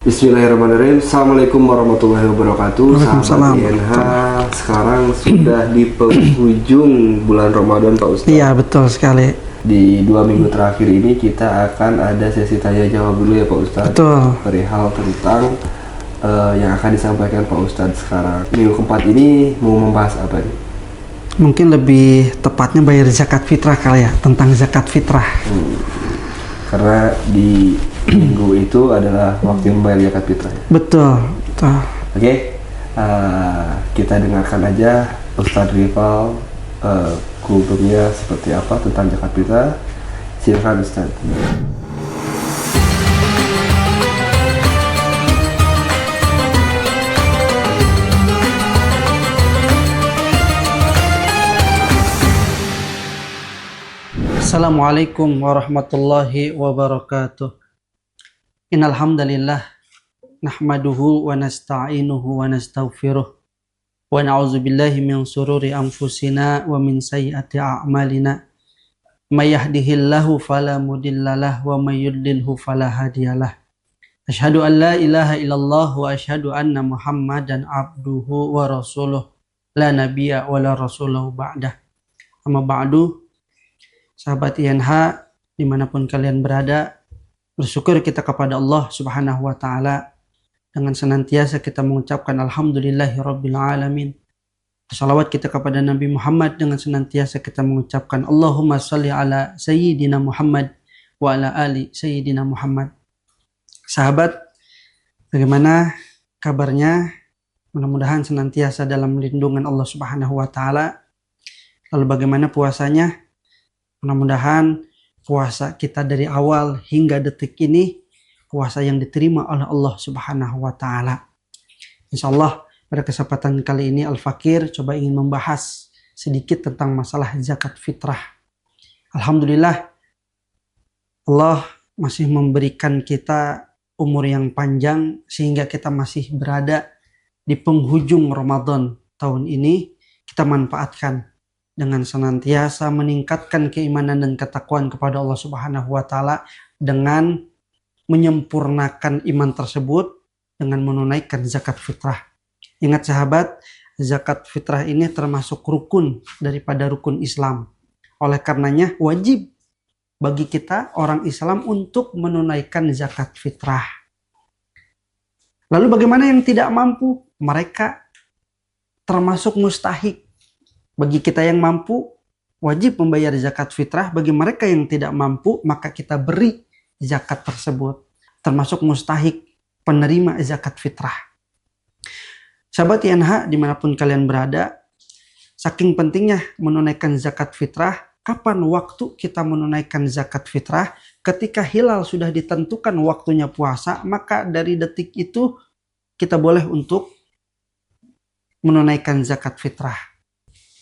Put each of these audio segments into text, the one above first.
Bismillahirrahmanirrahim. Assalamualaikum warahmatullahi wabarakatuh. Sahabat INH, sekarang sudah di penghujung bulan Ramadan, Pak Ustadz. Iya, betul sekali. Di 2 minggu terakhir ini kita akan ada sesi tanya jawab dulu ya Pak Ustadz. Betul. Perihal tentang yang akan disampaikan Pak Ustadz sekarang. Minggu keempat ini mau membahas apa nih? Mungkin lebih tepatnya bayar zakat fitrah kali ya, tentang zakat fitrah. Karena di minggu itu adalah waktu yang membayar zakat fitrah. Betul, betul. Oke, kita dengarkan aja Ustadz Rival kulturnya seperti apa tentang zakat fitrah. Silakan Ustadz. Assalamualaikum warahmatullahi wabarakatuh. Innal hamdalillah nahmaduhu wa nasta'inuhu wa nastaghfiruh wa na'udzu billahi min shururi anfusina wa min sayyiati a'malina. May yahdihillahu fala mudhillalah wa may yudlilhu fala hadiyalah. Asyhadu an la ilaha illallah wa asyhadu anna Muhammadan abduhu wa rasuluh la nabiyya wa la rasulahu ba'dah. Amma ba'du. Sahabat INH, dimanapun kalian berada, bersyukur kita kepada Allah Subhanahu wa Ta'ala dengan senantiasa kita mengucapkan Alhamdulillahirabbil alamin. Salawat kita kepada Nabi Muhammad dengan senantiasa kita mengucapkan Allahumma shalli ala Sayyidina Muhammad wa ala ali Sayyidina Muhammad. Sahabat, bagaimana kabarnya? Mudah-mudahan senantiasa dalam lindungan Allah Subhanahu wa Ta'ala. Lalu bagaimana puasanya? Mudah-mudahan puasa kita dari awal hingga detik ini puasa yang diterima oleh Allah Subhanahu wa Ta'ala. Insyaallah pada kesempatan kali ini Al-Fakir coba ingin membahas sedikit tentang masalah zakat fitrah. Alhamdulillah Allah masih memberikan kita umur yang panjang sehingga kita masih berada di penghujung Ramadan tahun ini. Kita manfaatkan dengan senantiasa meningkatkan keimanan dan ketakwaan kepada Allah Subhanahu wa Ta'ala dengan menyempurnakan iman tersebut dengan menunaikan zakat fitrah. Ingat sahabat, zakat fitrah ini termasuk rukun daripada rukun Islam. Oleh karenanya wajib bagi kita orang Islam untuk menunaikan zakat fitrah. Lalu bagaimana yang tidak mampu? Mereka termasuk mustahik. Bagi kita yang mampu, wajib membayar zakat fitrah. Bagi mereka yang tidak mampu, maka kita beri zakat tersebut. Termasuk mustahik penerima zakat fitrah. Sahabat INH, dimanapun kalian berada, saking pentingnya menunaikan zakat fitrah. Kapan waktu kita menunaikan zakat fitrah? Ketika hilal sudah ditentukan waktunya puasa, maka dari detik itu kita boleh untuk menunaikan zakat fitrah.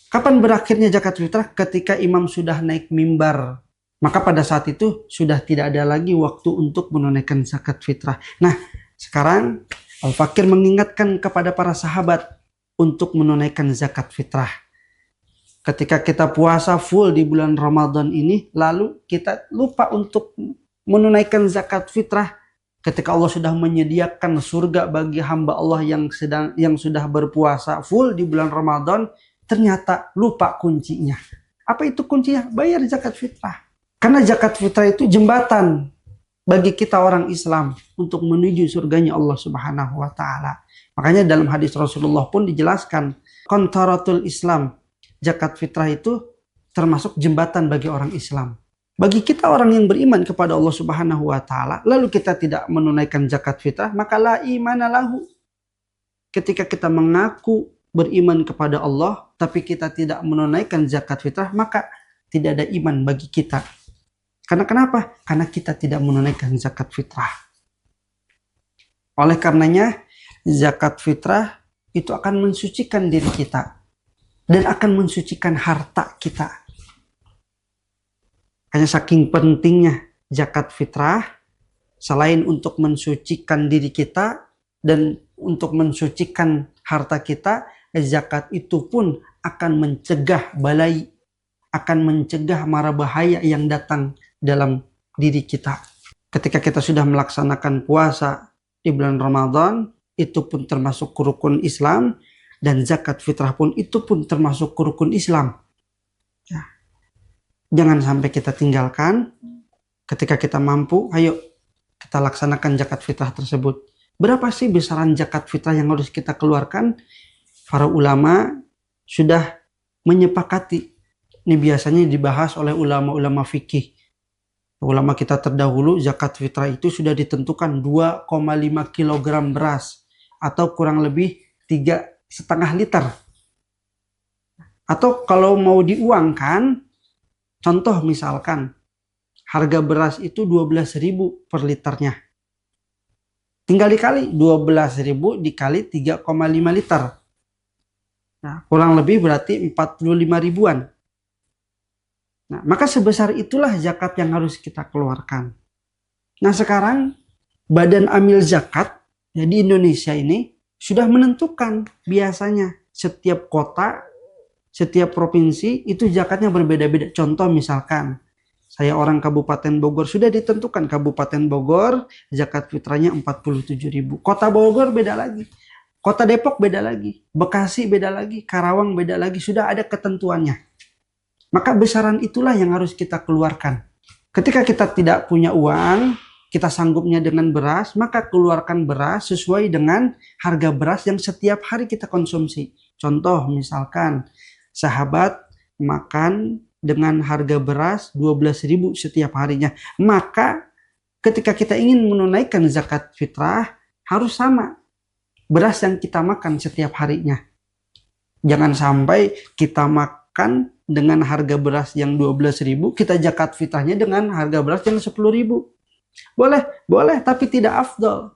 Kapan berakhirnya zakat fitrah? Ketika imam sudah naik mimbar. Maka pada saat itu sudah tidak ada lagi waktu untuk menunaikan zakat fitrah. Nah, sekarang Al-Fakir mengingatkan kepada para sahabat untuk menunaikan zakat fitrah. Ketika kita puasa full di bulan Ramadan ini, lalu kita lupa untuk menunaikan zakat fitrah. Ketika Allah sudah menyediakan surga bagi hamba Allah yang sudah berpuasa full di bulan Ramadan, ternyata lupa kuncinya. Apa itu kuncinya? Bayar zakat fitrah. Karena zakat fitrah itu jembatan bagi kita orang Islam untuk menuju surganya Allah Subhanahu wa Ta'ala. Makanya dalam hadis Rasulullah pun dijelaskan, qantaratul Islam, zakat fitrah itu termasuk jembatan bagi orang Islam. Bagi kita orang yang beriman kepada Allah Subhanahu wa Ta'ala, lalu kita tidak menunaikan zakat fitrah, maka la imana lahu. Ketika kita mengaku beriman kepada Allah, tapi kita tidak menunaikan zakat fitrah, maka tidak ada iman bagi kita. Karena kenapa? Karena kita tidak menunaikan zakat fitrah. Oleh karenanya, zakat fitrah itu akan mensucikan diri kita dan akan mensucikan harta kita. Hanya saking pentingnya zakat fitrah, selain untuk mensucikan diri kita dan untuk mensucikan harta kita, zakat itu pun akan mencegah balai, akan mencegah mara bahaya yang datang dalam diri kita. Ketika kita sudah melaksanakan puasa di bulan Ramadan itu pun termasuk rukun Islam, dan zakat fitrah pun itu pun termasuk rukun Islam. Ya. Jangan sampai kita tinggalkan. Ketika kita mampu, ayo kita laksanakan zakat fitrah tersebut. Berapa sih besaran zakat fitrah yang harus kita keluarkan? Para ulama sudah menyepakati. Ini biasanya dibahas oleh ulama-ulama fikih. Ulama kita terdahulu, zakat fitrah itu sudah ditentukan 2,5 kg beras atau kurang lebih 3,5 liter. Atau kalau mau diuangkan, contoh misalkan harga beras itu 12.000 per liternya. Tinggal dikali 12.000 dikali 3,5 liter. Nah, kurang lebih berarti 45 ribuan. Nah, maka sebesar itulah zakat yang harus kita keluarkan. Nah, sekarang Badan Amil Zakat ya, di Indonesia ini sudah menentukan biasanya setiap kota, setiap provinsi itu zakatnya berbeda-beda. Contoh misalkan saya orang Kabupaten Bogor, sudah ditentukan Kabupaten Bogor zakat fitrahnya 47.000. Kota Bogor beda lagi. Kota Depok beda lagi. Bekasi beda lagi. Karawang beda lagi. Sudah ada ketentuannya. Maka besaran itulah yang harus kita keluarkan. Ketika kita tidak punya uang, kita sanggupnya dengan beras, maka keluarkan beras sesuai dengan harga beras yang setiap hari kita konsumsi. Contoh misalkan sahabat makan dengan harga beras 12.000 setiap harinya. Maka ketika kita ingin menunaikan zakat fitrah harus sama beras yang kita makan setiap harinya. Jangan sampai kita makan dengan harga beras yang 12.000, kita zakat fitrahnya dengan harga beras yang 10.000. Boleh, tapi tidak afdol.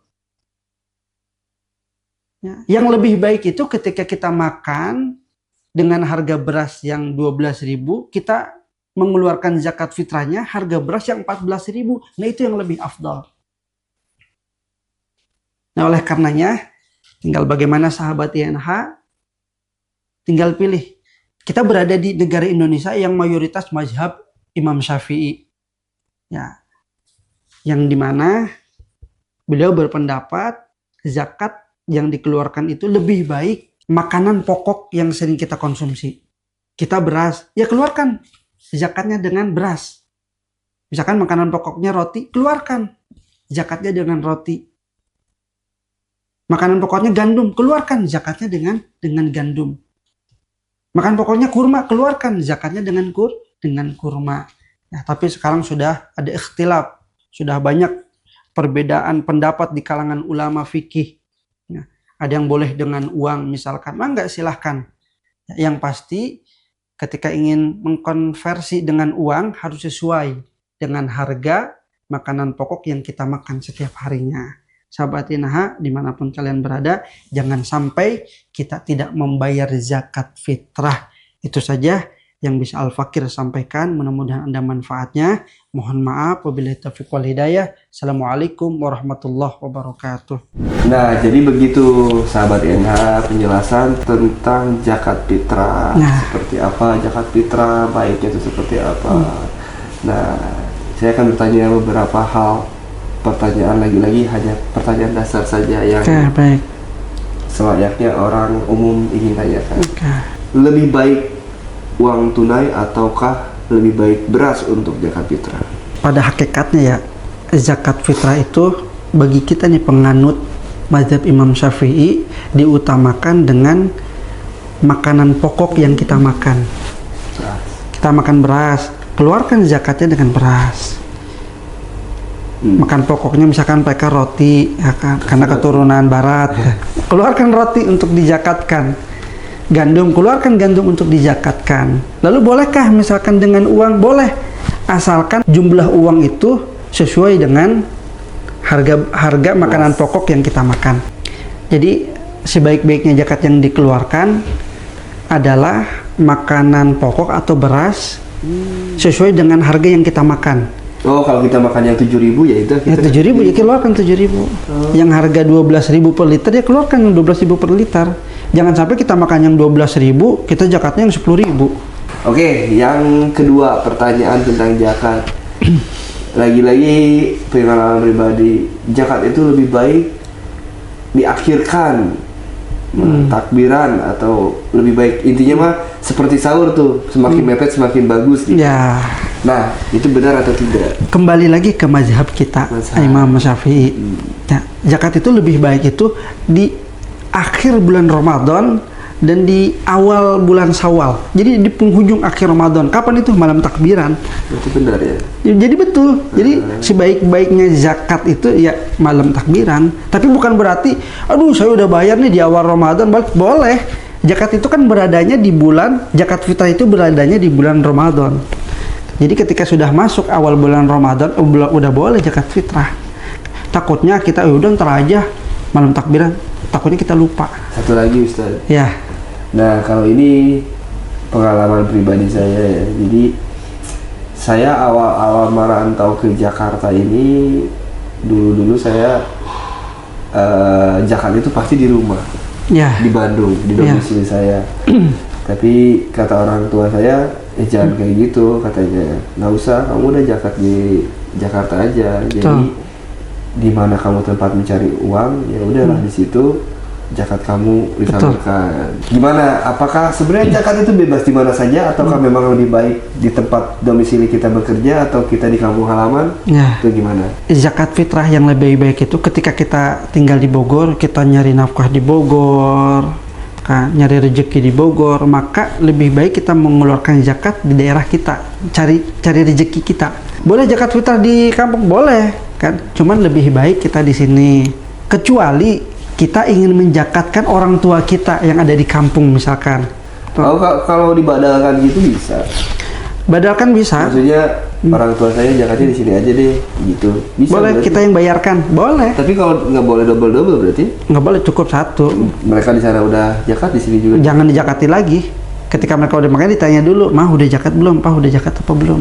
Ya, yang lebih baik itu ketika kita makan dengan harga beras yang 12.000, kita mengeluarkan zakat fitrahnya harga beras yang 14.000. Nah, itu yang lebih afdol. Nah, oleh karenanya, tinggal bagaimana sahabat INH, tinggal pilih. Kita berada di negara Indonesia yang mayoritas mazhab Imam Syafi'i. Ya, yang dimana beliau berpendapat zakat yang dikeluarkan itu lebih baik makanan pokok yang sering kita konsumsi. Kita beras, ya keluarkan zakatnya dengan beras. Misalkan makanan pokoknya roti, keluarkan zakatnya dengan roti. Makanan pokoknya gandum, keluarkan zakatnya dengan gandum. Makanan pokoknya kurma, keluarkan zakatnya dengan kurma. Ya, tapi sekarang sudah ada ikhtilaf, sudah banyak perbedaan pendapat di kalangan ulama fikih. Ya, ada yang boleh dengan uang misalkan, enggak, silahkan. Ya, yang pasti ketika ingin mengkonversi dengan uang harus sesuai dengan harga makanan pokok yang kita makan setiap harinya. Sahabat INH, dimanapun kalian berada, jangan sampai kita tidak membayar zakat fitrah. Itu saja yang bisa Al-Fakir sampaikan. Mudah-mudahan Anda manfaatnya. Mohon maaf, wabillahi taufiq wal hidayah. Assalamualaikum warahmatullahi wabarakatuh. Nah, jadi begitu sahabat INH penjelasan tentang zakat fitrah. Nah. Seperti apa zakat fitrah, baiknya itu seperti apa. Nah, saya akan bertanya beberapa hal. Pertanyaan lagi-lagi hanya pertanyaan dasar saja yang Baik. selayaknya orang umum ingin tanyakan. Lebih Lebih baik uang tunai ataukah lebih baik beras untuk zakat fitrah? pada hakikatnya ya, zakat fitrah itu bagi kita nih penganut mazhab Imam Syafi'i diutamakan dengan makanan pokok yang kita makan. Kita makan beras, keluarkan zakatnya dengan beras. Makan pokoknya misalkan mereka roti, ya kan, karena keturunan barat, keluarkan roti untuk dizakatkan. Gandum, keluarkan gandum untuk dizakatkan. Lalu bolehkah misalkan dengan uang? Boleh, asalkan jumlah uang itu sesuai dengan harga makanan pokok yang kita makan. Jadi sebaik-baiknya zakat yang dikeluarkan adalah makanan pokok atau beras sesuai dengan harga yang kita makan. Oh, kalau kita makan yang 7.000 ya itu Ya 7.000 ya keluarkan 7.000. Yang harga 12.000 per liter ya keluarkan yang 12.000 per liter. Jangan sampai kita makan yang 12.000, kita zakatnya yang 10.000. Oke, yang kedua pertanyaan tentang zakat. Lagi-lagi pengalaman pribadi, zakat itu lebih baik diakhirkan takbiran atau lebih baik intinya mah seperti sahur tuh semakin mepet semakin bagus gitu. Ya, Nah itu benar atau tidak? kembali lagi ke mazhab kita, Mazhab. Imam Syafi'i. Ya, zakat itu lebih baik itu di akhir bulan Ramadan dan di awal bulan Syawal. Jadi di penghujung akhir Ramadan. Kapan itu? Malam takbiran. Itu benar ya. Jadi betul. Jadi sebaik-baiknya zakat itu ya malam takbiran. Tapi bukan berarti, aduh saya udah bayar nih di awal Ramadan. Boleh. Zakat itu kan beradanya di bulan, zakat fitrah itu beradanya di bulan Ramadan. Jadi ketika sudah masuk awal bulan Ramadan, udah boleh zakat fitrah. Takutnya kita udah ntar aja malam takbiran. Takutnya kita lupa. Satu lagi Ustaz. Ya. Nah kalau ini pengalaman pribadi saya ya. Jadi saya awal-awal merantau ke Jakarta ini dulu saya zakat itu pasti di rumah, Ya. di Bandung, di domisili saya. Tapi kata orang tua saya, jangan kayak gitu katanya. Nggak usah, kamu udah zakat di Jakarta aja. Jadi di mana kamu tempat mencari uang, ya udahlah di situ zakat kamu disalurkan. Gimana? Apakah sebenarnya zakat itu bebas di mana saja ataukah memang lebih baik di tempat domisili kita bekerja atau kita di kampung halaman? Ya. Itu gimana? Zakat fitrah yang lebih baik itu ketika kita tinggal di Bogor, kita nyari nafkah di Bogor, kan, nyari rezeki di Bogor, maka lebih baik kita mengeluarkan zakat di daerah kita, cari rezeki kita. Boleh zakat fitrah di kampung, boleh, kan? Cuman lebih baik kita di sini. Kecuali kita ingin menjakatkan orang tua kita yang ada di kampung misalkan. Kalau dibadalkan gitu bisa. Badalkan bisa. Maksudnya orang tua saya zakatnya di sini aja deh, gitu. Bisa. Boleh berarti. kita yang bayarkan, boleh. Tapi kalau nggak boleh double berarti? Nggak boleh, cukup satu. Mereka di sana udah zakat, di sini juga. Jangan dijakati lagi. Ketika mereka udah makan ditanya dulu, mah udah zakat belum, pak udah zakat apa belum.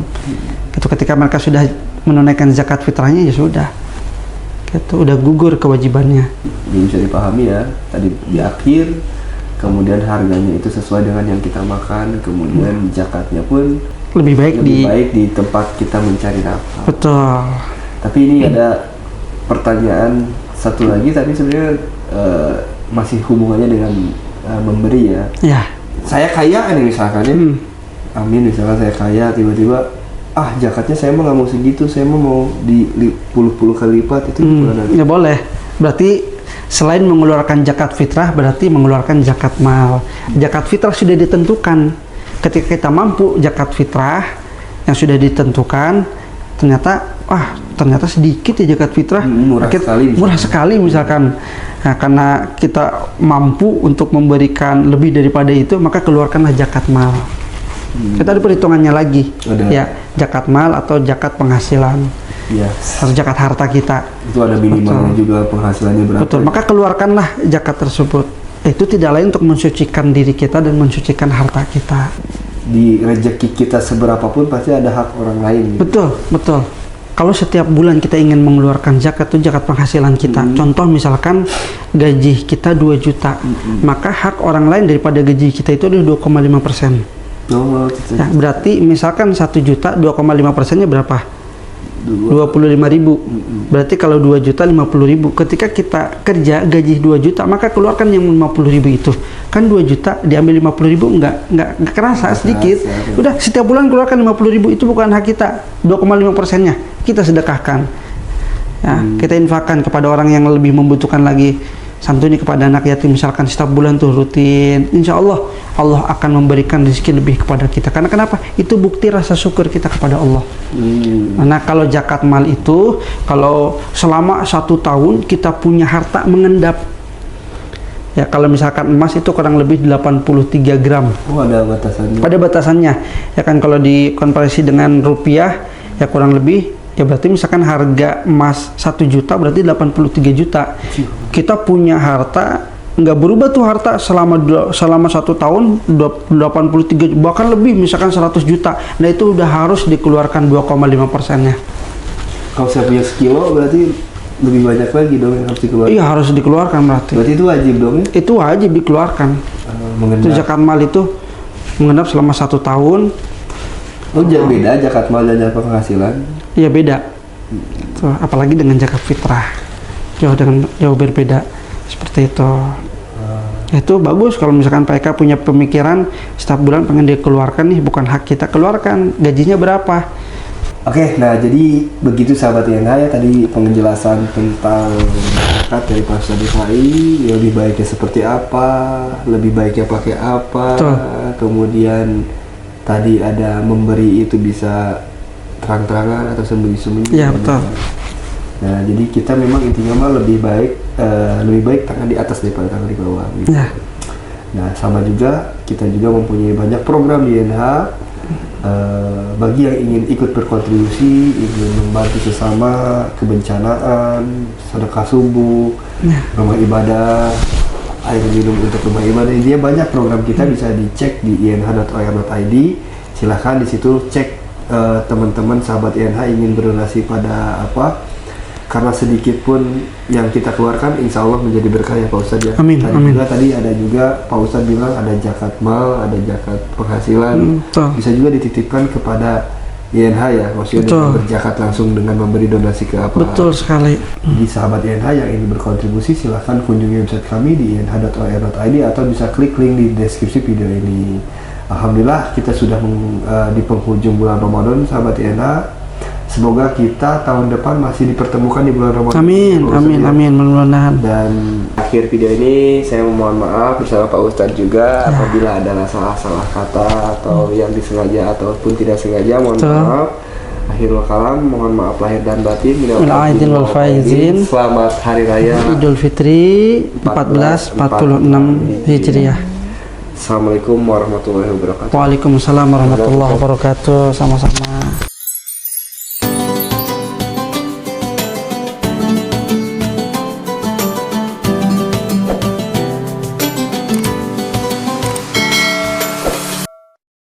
Itu ketika mereka sudah menunaikan zakat fitrahnya ya sudah. Itu udah gugur kewajibannya. Jadi bisa dipahami ya, tadi di akhir, kemudian harganya itu sesuai dengan yang kita makan, kemudian zakatnya pun Lebih baik lebih baik di tempat kita mencari nafkah. Betul. Tapi ini ada pertanyaan satu lagi, tapi sebenarnya masih hubungannya dengan memberi ya. Ya. Saya kaya nih misalkan ya, amin misalkan saya kaya tiba-tiba zakatnya saya mah nggak mau segitu, saya mau di puluh kali lipat, itu gimana? Ya boleh. Berarti selain mengeluarkan zakat fitrah, berarti mengeluarkan zakat mal. Zakat fitrah sudah ditentukan. Ketika kita mampu zakat fitrah yang sudah ditentukan, ternyata sedikit ya zakat fitrah. Murah sekali misalkan. Nah, karena kita mampu untuk memberikan lebih daripada itu, maka keluarkanlah zakat mal. Kita ada perhitungannya lagi. Ya, zakat mal atau zakat penghasilan. Ya. Harus zakat harta kita. Itu ada minimalnya juga, penghasilannya berapa. Betul. Maka keluarkanlah zakat tersebut. Itu tidak lain untuk mensucikan diri kita dan mensucikan harta kita. Di rezeki kita seberapapun pasti ada hak orang lain. Gitu. Betul. Kalau setiap bulan kita ingin mengeluarkan zakat, itu zakat penghasilan kita. Contoh misalkan gaji kita 2 juta, maka hak orang lain daripada gaji kita itu adalah 2,5%. Ya, berarti misalkan 1 juta 2,5%-nya berapa? 25.000. Berarti kalau 2 juta 50.000. Ketika kita kerja gaji 2 juta, maka keluarkan yang 50.000 itu. Kan 2 juta diambil 50.000 enggak kerasa sedikit. Udah setiap bulan keluarkan 50.000, itu bukan hak kita. 2,5%-nya kita sedekahkan. Ya, kita infakkan kepada orang yang lebih membutuhkan lagi. Santuni kepada anak yatim misalkan setiap bulan tuh rutin, insya Allah akan memberikan rezeki lebih kepada kita. Karena kenapa? Itu bukti rasa syukur kita kepada Allah. Nah kalau zakat mal itu, kalau selama 1 tahun kita punya harta mengendap, ya kalau misalkan emas itu kurang lebih 83 gram. Oh ada batasannya. Ada batasannya. Ya kan kalau dikonversi dengan rupiah ya kurang lebih. Ya berarti misalkan harga emas 1 juta berarti 83 juta. Kita punya harta, nggak berubah tuh harta selama 1 tahun 83 bahkan lebih, misalkan 100 juta. Nah itu udah harus dikeluarkan 2,5%-nya. Kalau saya punya sekilo berarti lebih banyak lagi dong yang harus dikeluarkan. Iya harus dikeluarkan berarti. Berarti itu wajib dong ya? Itu wajib dikeluarkan. Itu zakat mal itu mengendap selama 1 tahun. Oh beda zakat mal dan zakat penghasilan? Iya beda. Apalagi dengan zakat fitrah jauh berbeda. seperti itu. Itu bagus kalau misalkan PK punya pemikiran setiap bulan pengen dikeluarkan nih, bukan hak kita, keluarkan, gajinya berapa. Oke, nah jadi begitu sahabat INH ya tadi penjelasan tentang zakat dari Pak Ustadz Rifai, lebih baiknya seperti apa, lebih baiknya pakai apa, Betul. kemudian tadi ada memberi itu bisa terang-terangan atau sembunyi-sembunyi. Iya, betul. Nah jadi kita memang intinya mah lebih baik tangan di atas daripada tangan di bawah. Gitu. Ya. Nah sama juga kita juga mempunyai banyak program di INH. Bagi yang ingin ikut berkontribusi, ingin membantu sesama, kebencanaan, sedekah subuh, rumah ibadah, air minum untuk rumah ibadah, intinya banyak program kita bisa dicek di inh.or.id. Silahkan di situ cek teman-teman sahabat INH ingin berdonasi pada apa, karena sedikit pun yang kita keluarkan insya Allah menjadi berkah ya Pak Ustadz ya. Amin, amin. Tadi ada juga Pak Ustadz bilang ada zakat mal, ada zakat penghasilan, Betul. bisa juga dititipkan kepada INH ya, maksudnya Betul. dengan berzakat langsung dengan memberi donasi ke apa. Betul sekali. Jadi sahabat INH yang ingin berkontribusi silahkan kunjungi website kami di inh.or.id atau bisa klik link di deskripsi video ini. Alhamdulillah kita sudah di penghujung bulan Ramadan sahabat INH. Semoga kita tahun depan masih dipertemukan di bulan Ramadan. Amin, amin, amin, mudah-mudahan. Dan akhir video ini saya mohon maaf bersama Pak Ustadz juga apabila ada salah kata atau yang disengaja ataupun tidak sengaja, mohon Betul. maaf. Akhirul kalam, mohon maaf lahir dan batin. Minal aidin wal faizin. Selamat Hari Raya Idul Fitri 1446 Hijriah. Assalamualaikum warahmatullahi wabarakatuh. Waalaikumsalam warahmatullahi wabarakatuh. Sama-sama.